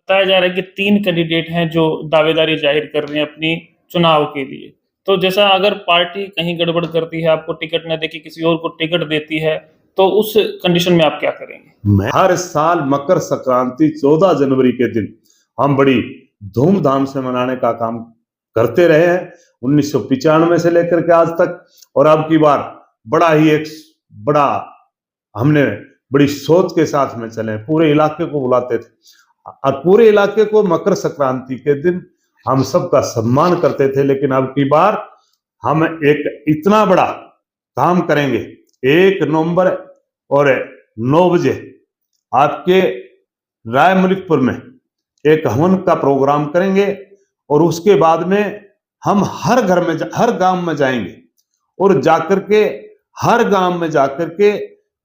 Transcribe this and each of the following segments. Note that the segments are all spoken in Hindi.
बताया जा रहा है कि 3 कैंडिडेट हैं जो दावेदारी ज़ाहिर कर रहे हैं अपनी चुनाव के लिए। तो जैसा अगर पार्टी कहीं गड़बड़ करती है, आपको टिकट ना देके किसी और को टिकट देती है, तो उस कंडीशन में आप क्या करेंगे? हर साल मकर संक्रांति 14 जनवरी के दिन हम बड़ी धूमधाम से मनाने का काम करते रहे हैं, 1995 से लेकर के आज तक। और अब की बार बड़ा ही एक बड़ा हमने बड़ी सोच के साथ में चले, पूरे इलाके को बुलाते थे और पूरे इलाके को मकर संक्रांति के दिन हम सबका सम्मान करते थे। लेकिन अब की बार हम एक इतना बड़ा काम करेंगे, 1 नवंबर और 9 बजे आपके राय मलिकपुर में एक हवन का प्रोग्राम करेंगे और उसके बाद में हम हर गांव में जाएंगे और जाकर के हर गांव में जाकर के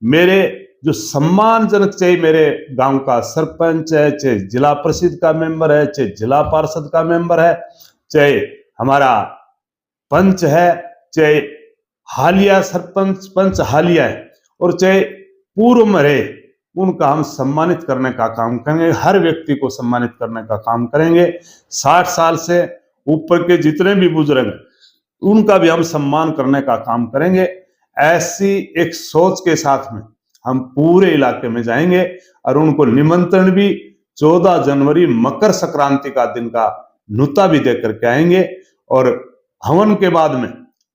मेरे जो सम्मानजनक, चाहे मेरे गांव का सरपंच है, चाहे जिला परिषद का मेंबर है, चाहे जिला पार्षद का मेंबर है, चाहे हमारा पंच है, चाहे हालिया सरपंच पंच हालिया है और चाहे पूर्व में रहे, उनका हम सम्मानित करने का काम करेंगे। हर व्यक्ति को सम्मानित करने का काम करेंगे। 60 साल से ऊपर के जितने भी बुजुर्ग हैं उनका भी हम सम्मान करने का काम करेंगे। ऐसी एक सोच के साथ में हम पूरे इलाके में जाएंगे और उनको निमंत्रण भी 14 जनवरी मकर संक्रांति का दिन का नुता भी दे करके आएंगे। और हवन के बाद में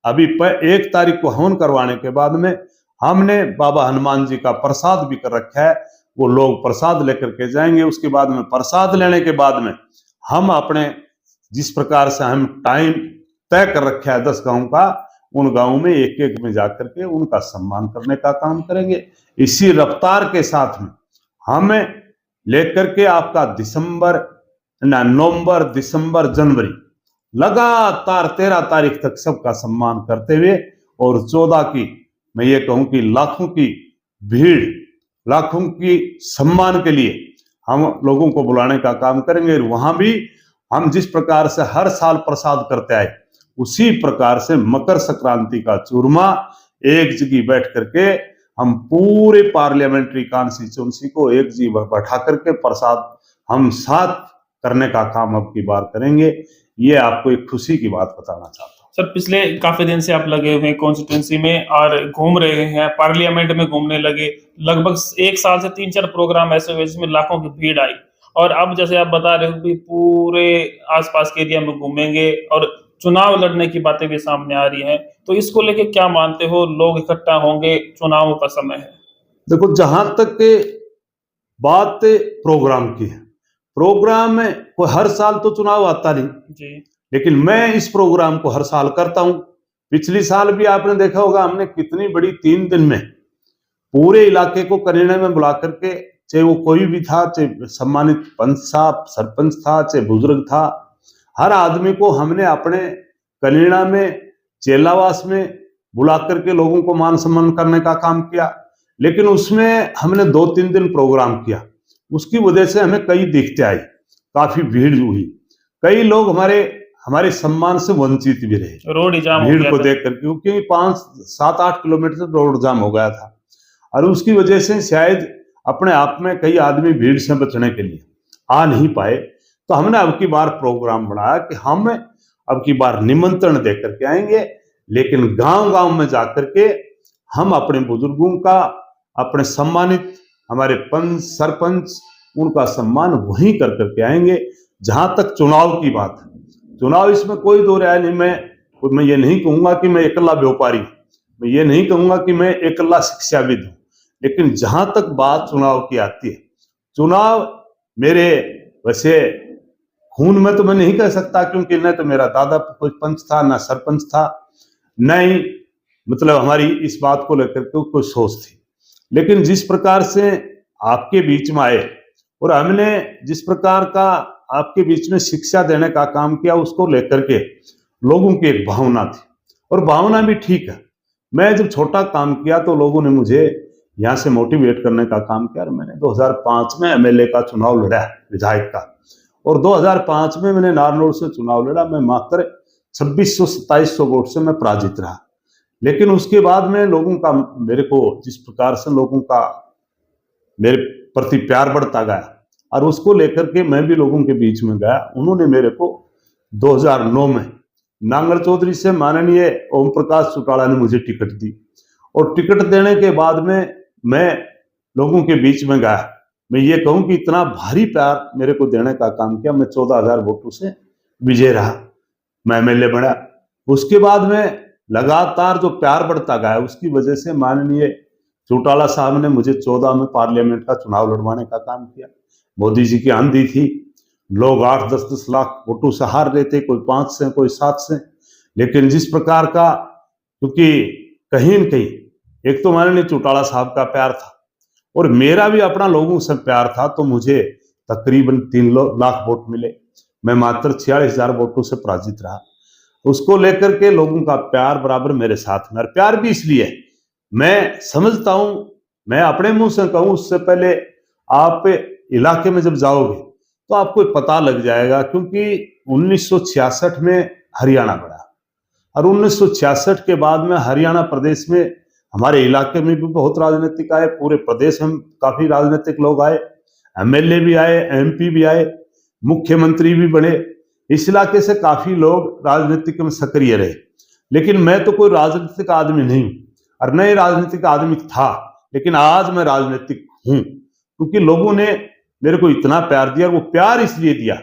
अभी 1 तारीख को हवन करवाने के बाद में हमने बाबा हनुमान जी का प्रसाद भी कर रखा है, वो लोग प्रसाद लेकर के जाएंगे। उसके बाद में प्रसाद लेने के बाद में हम अपने जिस प्रकार से हम टाइम तय कर रखा है 10 गांव का, उन गांव में एक एक में जाकर के उनका सम्मान करने का काम करेंगे। इसी रफ्तार के साथ में हमें लेकर के आपका नवंबर, दिसंबर, जनवरी लगातार 13 तारीख तक सबका सम्मान करते हुए और 14 की मैं ये कहूं कि लाखों की भीड़, लाखों की सम्मान के लिए हम लोगों को बुलाने का काम करेंगे। वहां भी हम जिस प्रकार से हर साल प्रसाद करते आए, उसी प्रकार से मकर संक्रांति का चूरमा एक जगह बैठ करके हम पूरे पार्लियामेंट्री कॉन्स्टिट्यूंसी को एक जगह बैठा करके प्रसाद हम साथ करने का काम अब की बार करेंगे। ये आपको एक खुशी की बात बताना चाहता हूँ। सर, पिछले काफ़ी दिन से आप लगे हुए हैं कॉन्स्टिट्यूंसी में और घूम रहे हैं, पार्लियामेंट में घूमने लगे। लगभग 1 साल से 3-4 प्रोग्राम ऐसे हुए जिसमें लाखों की भीड़ आई और अब जैसे आप बता रहे हो कि पूरे आस-पास के एरिया में घूमेंगे और चुनाव लड़ने की बातें भी सामने आ रही हैं। तो इसको लेके क्या मानते हो, लोग इकट्ठा होंगे, चुनावों का समय है? देखो, जहां तक बात प्रोग्राम की है, प्रोग्राम में कोई हर साल तो चुनाव आता नहीं जी। लेकिन मैं इस प्रोग्राम को हर साल करता हूं। पिछली साल भी आपने देखा होगा हमने कितनी बड़ी 3 दिन में पूरे इलाके को करीने में बुला करके, चाहे वो कोई भी था, चाहे सम्मानित पंच साहब, सरपंच था, चाहे बुजुर्ग था, हर आदमी को हमने अपने कलीणा में, चेलावास में बुला करके लोगों को मान सम्मान करने का काम किया। लेकिन उसमें हमने 2-3 दिन प्रोग्राम किया, उसकी वजह से हमें कई दिक्कतें आई, काफी भीड़ हुई, कई लोग हमारे सम्मान से वंचित भी रहे रोड जाम भीड़ को देख करके, क्योंकि 5-7-8 किलोमीटर रोड जाम हो गया था और उसकी वजह से शायद अपने आप में कई आदमी भीड़ से बचने के लिए आ नहीं पाए। तो हमने अब की बार प्रोग्राम बनाया कि हम अब की बार निमंत्रण दे करके आएंगे, लेकिन गांव गांव में जाकर के हम अपने बुजुर्गों का, अपने सम्मानित हमारे पंच सरपंच, उनका सम्मान वहीं कर करके आएंगे। जहां तक चुनाव की बात है, चुनाव इसमें कोई दो राय नहीं। मैं ये नहीं कहूंगा कि मैं एकला व्यापारी, मैं ये नहीं कहूंगा कि मैं एकला शिक्षाविद हूं, लेकिन जहां तक बात चुनाव की आती है, चुनाव मेरे वैसे खून में तो मैं नहीं कह सकता, क्योंकि न तो मेरा दादा कोई पंच था, ना सरपंच था, न ही मतलब हमारी इस बात को लेकर के कोई सोच थी। लेकिन जिस प्रकार से आपके बीच में आए और हमने जिस प्रकार का आपके बीच में शिक्षा देने का काम किया, उसको लेकर के लोगों की एक भावना थी और भावना भी ठीक है। मैं जब छोटा काम किया तो लोगों ने मुझे यहाँ से मोटिवेट करने का काम किया और मैंने 2005 में एमएलए का चुनाव लड़ा, विधायक का, और 2005 में मैंने नारनौल से चुनाव लड़ा। मैं मात्र 2600-2700 वोट से मैं पराजित रहा। लेकिन उसके बाद में लोगों का, मेरे को जिस प्रकार से लोगों का मेरे प्रति प्यार बढ़ता गया और उसको लेकर के मैं भी लोगों के बीच में गया। उन्होंने मेरे को 2009 में नांगल चौधरी से माननीय ओम प्रकाश चौटाला ने मुझे टिकट दी, और टिकट देने के बाद में मैं लोगों के बीच में गया। मैं ये कहूं कि इतना भारी प्यार मेरे को देने का काम किया। मैं 14,000 वोटों से विजय रहा, मैं एमएलए बना। उसके बाद में लगातार जो प्यार बढ़ता गया, उसकी वजह से माननीय चौटाला साहब ने मुझे 14 में पार्लियामेंट का चुनाव लड़वाने का काम किया। मोदी जी की आंधी थी, लोग 8-10 लाख वोटों से हार रहे थे, कोई 5 से कोई 7 से। लेकिन जिस प्रकार का, क्योंकि कहीं न कहीं एक तो माननीय चौटाला साहब का प्यार था और मेरा भी अपना लोगों से प्यार था, तो मुझे तकरीबन 3 लाख वोट मिले। मैं मात्र 46,000 वोटों से पराजित रहा। उसको लेकर के लोगों का प्यार बराबर मेरे साथ में, और प्यार भी इसलिए मैं समझता हूं, मैं अपने मुंह से कहूं उससे पहले आप इलाके में जब जाओगे तो आपको पता लग जाएगा। क्योंकि 1966 में हरियाणा बना, और 1966 के बाद में हरियाणा प्रदेश में हमारे इलाके में भी बहुत राजनीतिक आए, पूरे प्रदेश में काफी राजनीतिक लोग आए, एमएलए भी आए, एमपी भी आए, मुख्यमंत्री भी बने। इस इलाके से काफी लोग राजनीतिक में सक्रिय रहे। लेकिन मैं तो कोई राजनीतिक आदमी नहीं और न ही राजनीतिक आदमी था, लेकिन आज मैं राजनीतिक हूं क्योंकि लोगों ने मेरे को इतना प्यार दिया। और वो प्यार इसलिए दिया,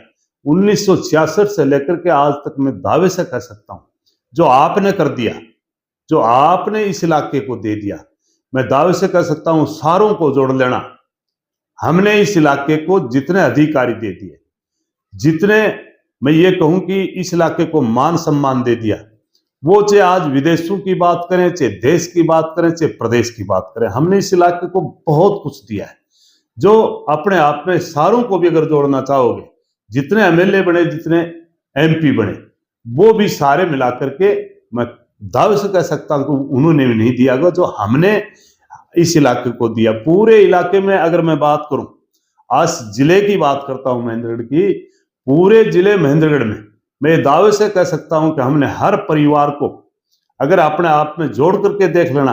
1966 से लेकर के आज तक मैं दावे से कह सकता हूं, जो आपने कर दिया, जो आपने इस इलाके को दे दिया, मैं दावे से कह सकता हूं सारों को जोड़ लेना। हमने इस इलाके को जितने अधिकारी दे दिए, जितने मैं ये कहूं कि इस इलाके को मान सम्मान दे दिया, वो चाहे आज विदेशों की बात करें, चाहे देश की बात करें, चाहे प्रदेश की बात करें, हमने इस इलाके को बहुत कुछ दिया है। जो अपने आप में सारों को भी अगर जोड़ना चाहोगे, जितने एमएलए बने, जितने एमपी बने, वो भी सारे मिलाकर के मैं दावे से कह सकता हूं कि उन्होंने भी नहीं दिया, जो हमने इस इलाके को दिया। पूरे इलाके में अगर मैं बात करूं, आज जिले की बात करता हूं महेंद्रगढ़ की, पूरे जिले महेंद्रगढ़ में मैं दावे से कह सकता हूं कि हमने हर परिवार को अगर अपने आप में जोड़ करके देख लेना,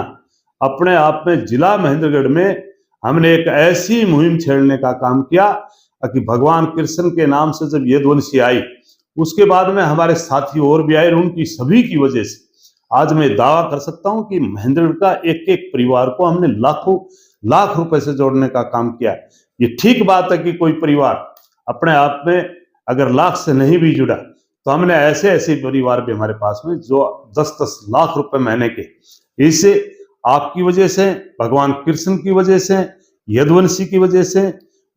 अपने आप में जिला महेंद्रगढ़ में हमने एक ऐसी मुहिम छेड़ने का काम किया कि भगवान कृष्ण के नाम से जब यदुवंशी आई, उसके बाद में हमारे साथी और भी आए, उनकी सभी की वजह से आज मैं दावा कर सकता हूं कि महेंद्रगढ़ का एक एक परिवार को हमने लाखों लाख रुपए से जोड़ने का काम किया। ये ठीक बात है कि कोई परिवार अपने आप में अगर लाख से नहीं भी जुड़ा, तो हमने ऐसे ऐसे परिवार भी हमारे पास में जो 10-10 लाख रुपए महीने के, इससे आपकी वजह से, भगवान कृष्ण की वजह से, यदुवंशी की वजह से,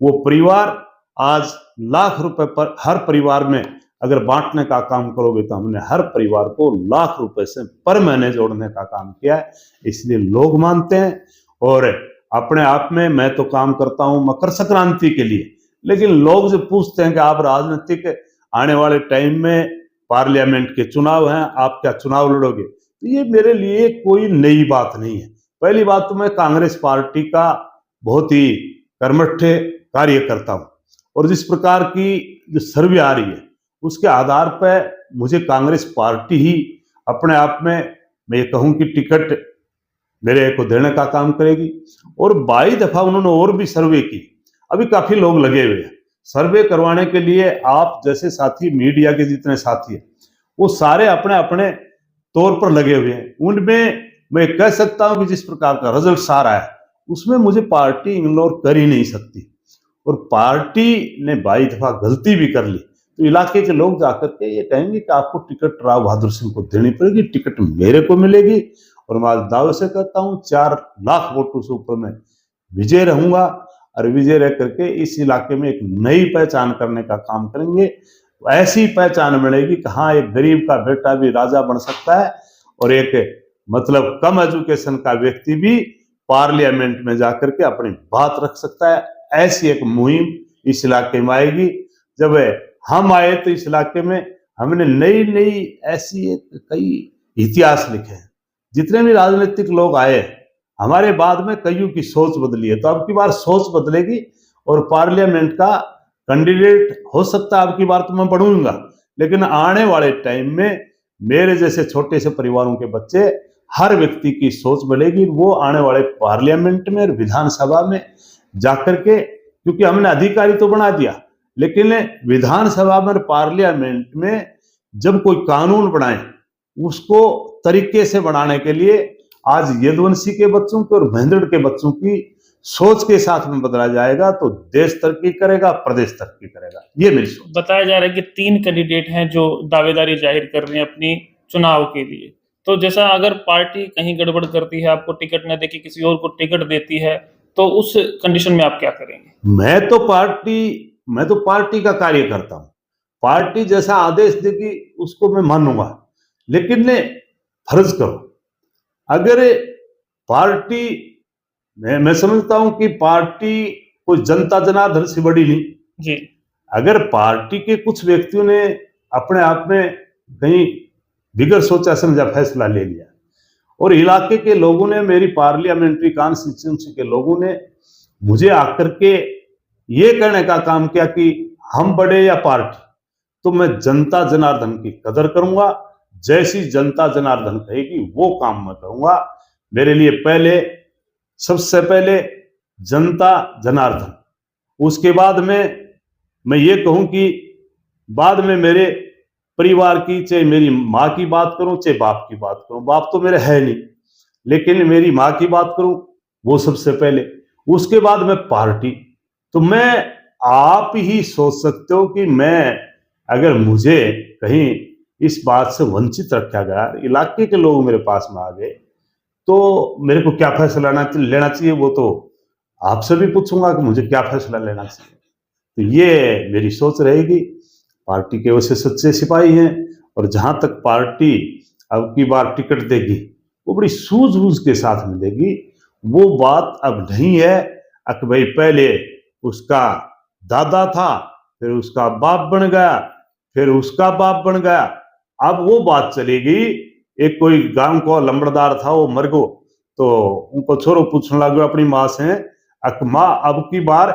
वो परिवार आज लाख रुपए पर हर परिवार में अगर बांटने का काम करोगे, तो हमने हर परिवार को लाख रुपए से पर महीने जोड़ने का काम किया है। इसलिए लोग मानते हैं। और अपने आप में मैं तो काम करता हूं मकर संक्रांति के लिए, लेकिन लोग जो पूछते हैं कि आप राजनीतिक आने वाले टाइम में पार्लियामेंट के चुनाव हैं, आप क्या चुनाव लड़ोगे, तो ये मेरे लिए कोई नई बात नहीं है। पहली बात तो मैं कांग्रेस पार्टी का बहुत ही कर्मठ कार्य करता हूं, और जिस प्रकार की जो सर्वे आ रही है, उसके आधार पर मुझे कांग्रेस पार्टी ही अपने आप में मैं ये कहूं कि टिकट मेरे को देने का काम करेगी। और 22 दफा उन्होंने और भी सर्वे की, अभी काफी लोग लगे हुए हैं सर्वे करवाने के लिए। आप जैसे साथी, मीडिया के जितने साथी हैं, वो सारे अपने अपने तौर पर लगे हुए हैं। उनमें मैं कह सकता हूं कि जिस प्रकार का रिजल्ट आ रहा है, उसमें मुझे पार्टी इग्नोर कर ही नहीं सकती। और पार्टी ने 22 दफा गलती भी कर ली, तो इलाके के लोग जाकर के ये कहेंगे कि आपको टिकट राव बहादुर सिंह को देनी पड़ेगी, टिकट मेरे को मिलेगी। और मैं दावे से कहता हूं 4 लाख वोटों से ऊपर मैं विजय रहूंगा, और विजय रह करके इस इलाके में एक नई पहचान करने का काम करेंगे। ऐसी पहचान मिलेगी कि हाँ, एक गरीब का बेटा भी राजा बन सकता है, और एक मतलब कम एजुकेशन का व्यक्ति भी पार्लियामेंट में जाकर के अपनी बात रख सकता है। ऐसी एक मुहिम इस इलाके में आएगी। जब हम आए तो इस इलाके में हमने नई नई ऐसी कई इतिहास लिखे हैं। जितने भी राजनीतिक लोग आए, हमारे बाद में कईयों की सोच बदली है, तो अब की बार सोच बदलेगी और पार्लियामेंट का कैंडिडेट हो सकता है अब की बार तो मैं बनूंगा, लेकिन आने वाले टाइम में मेरे जैसे छोटे से परिवारों के बच्चे, हर व्यक्ति की सोच बदलेगी। वो आने वाले पार्लियामेंट में और विधानसभा में जाकर के क्योंकि हमने अधिकारी तो बना दिया, लेकिन विधानसभा में, पार्लियामेंट में जब कोई कानून बनाए उसको तरीके से बनाने के लिए आज यदुवंशी के बच्चों के और महेंद्र के बच्चों की सोच के साथ में बदला जाएगा तो देश तरक्की करेगा, प्रदेश तरक्की करेगा। ये मेरी सोच। बताया जा रहा है कि 3 कैंडिडेट हैं जो दावेदारी जाहिर कर रहे हैं अपनी चुनाव के लिए। तो जैसा अगर पार्टी कहीं गड़बड़ करती है, आपको टिकट न देके किसी और को टिकट देती है, तो उस कंडीशन में आप क्या करेंगे? मैं तो पार्टी का कार्य करता हूं। पार्टी जैसा आदेश देगी उसको मैं मानूंगा, लेकिन फर्ज करो अगर पार्टी, मैं समझता हूं कि पार्टी कोई जनता जनार्दन से बड़ी नहीं जी। अगर पार्टी के कुछ व्यक्तियों ने अपने आप में कहीं बिगड़ सोचा समझा फैसला ले लिया और इलाके के लोगों ने, मेरी पार्लियामेंट्री कॉन्स्टिट्यूंसी के लोगों ने मुझे आकर के ये कहने का काम किया कि हम बड़े या पार्टी, तो मैं जनता जनार्दन की कदर करूंगा। जैसी जनता जनार्दन कहेगी वो काम मैं करूंगा। मेरे लिए सबसे पहले जनता जनार्दन, उसके बाद में मैं ये कहूं कि बाद में मेरे परिवार की, चाहे मेरी माँ की बात करूं चाहे बाप की बात करूं, बाप तो मेरे है नहीं, लेकिन मेरी माँ की बात करूं वो सबसे पहले, उसके बाद में पार्टी। तो मैं, आप ही सोच सकते हो कि मैं, अगर मुझे कहीं इस बात से वंचित रखा गया, इलाके के लोग मेरे पास में आ गए, तो मेरे को क्या फैसला लेना चाहिए वो तो आपसे भी पूछूंगा कि मुझे क्या फैसला लेना चाहिए। तो ये मेरी सोच रहेगी। पार्टी के वैसे सच्चे सिपाही हैं और जहां तक पार्टी अब की बार टिकट देगी वो बड़ी सूझबूझ के साथ में देगी। वो बात अब नहीं है कि भाई पहले उसका दादा था, फिर उसका बाप बन गया, फिर उसका बाप बन गया। अब वो बात चलेगी, एक कोई गांव को लंबड़दार था, वो मर गो तो उनको छोरो पूछने लगे अपनी माँ से, माँ अब की बार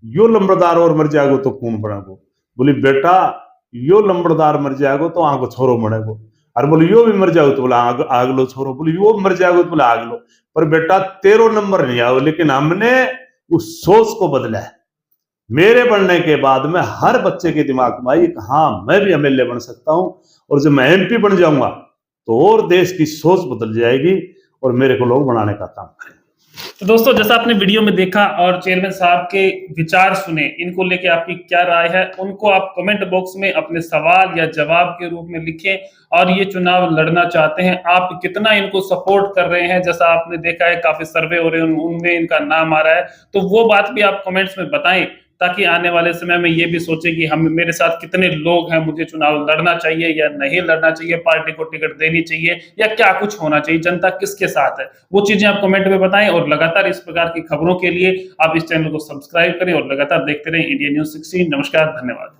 यो लंबड़दार और मर जाएगो तो कौन बनेगो? बोली बेटा यो लंबड़दार मर जाएगो तो आगो छोरो बनेगो। और बोले यो भी मर जाओ तो बोला आगलो छोरो। बोले यो मर जाएगो तो बोला आगलो। पर बेटा 13 नंबर नहीं आओ, लेकिन हमने उस सोच को बदला है। मेरे बनने के बाद में हर बच्चे के दिमाग में आई कि हाँ मैं भी एमएलए बन सकता हूं, और जब मैं एमपी बन जाऊंगा तो और देश की सोच बदल जाएगी और मेरे को लोग बनाने का काम करेंगे। तो दोस्तों, जैसा आपने वीडियो में देखा और चेयरमैन साहब के विचार सुने, इनको लेके आपकी क्या राय है, उनको आप कमेंट बॉक्स में अपने सवाल या जवाब के रूप में लिखें। और ये चुनाव लड़ना चाहते हैं, आप कितना इनको सपोर्ट कर रहे हैं, जैसा आपने देखा है काफी सर्वे हो रहे हैं उनमें इनका नाम आ रहा है, तो वो बात भी आप कमेंट्स में बताएं, ताकि आने वाले समय में ये भी सोचे कि हम, मेरे साथ कितने लोग हैं, मुझे चुनाव लड़ना चाहिए या नहीं लड़ना चाहिए, पार्टी को टिकट देनी चाहिए या क्या कुछ होना चाहिए, जनता किसके साथ है, वो चीजें आप कमेंट में बताएं। और लगातार इस प्रकार की खबरों के लिए आप इस चैनल को सब्सक्राइब करें और लगातार देखते रहें इंडिया न्यूज़ 16। नमस्कार, धन्यवाद।